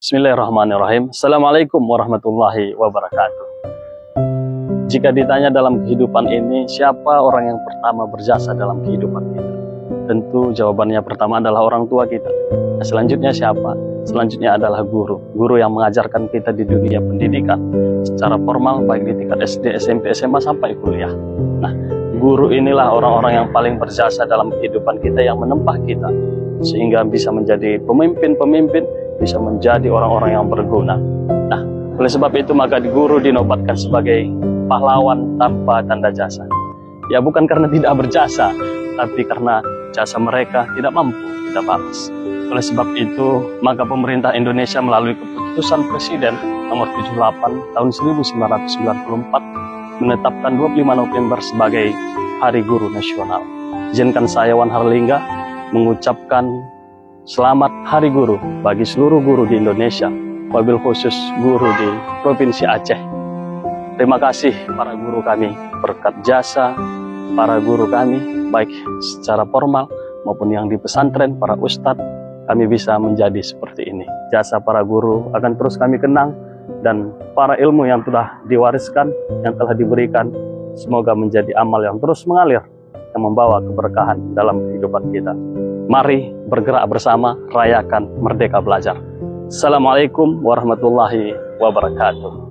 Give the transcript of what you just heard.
Bismillahirrahmanirrahim. Assalamualaikum warahmatullahi wabarakatuh. Jika ditanya dalam kehidupan ini, siapa orang yang pertama berjasa dalam kehidupan kita? Tentu jawabannya pertama adalah orang tua kita. Selanjutnya siapa? Selanjutnya adalah guru. Guru yang mengajarkan kita di dunia pendidikan secara formal, baik di tingkat SD, SMP, SMA, sampai kuliah. Nah, guru inilah orang-orang yang paling berjasa dalam kehidupan kita, yang menempa kita sehingga bisa menjadi pemimpin-pemimpin, bisa menjadi orang-orang yang berguna. Nah, oleh sebab itu maka guru dinobatkan sebagai pahlawan tanpa tanda jasa. Ya, bukan karena tidak berjasa, tapi karena jasa mereka tidak mampu kita balas. Oleh sebab itu maka pemerintah Indonesia melalui keputusan Presiden nomor 78 tahun 1994 menetapkan 25 November sebagai Hari Guru Nasional. Izinkan saya, Wan Harlingga, mengucapkan selamat Hari Guru bagi seluruh guru di Indonesia, wabil khusus guru di Provinsi Aceh. Terima kasih para guru kami, berkat jasa para guru kami, baik secara formal maupun yang di pesantren, para ustadz, kami bisa menjadi seperti ini. Jasa para guru akan terus kami kenang, dan para ilmu yang telah diwariskan, yang telah diberikan, semoga menjadi amal yang terus mengalir, yang membawa keberkahan dalam kehidupan kita. Mari bergerak bersama, rayakan Merdeka Belajar. Assalamualaikum warahmatullahi wabarakatuh.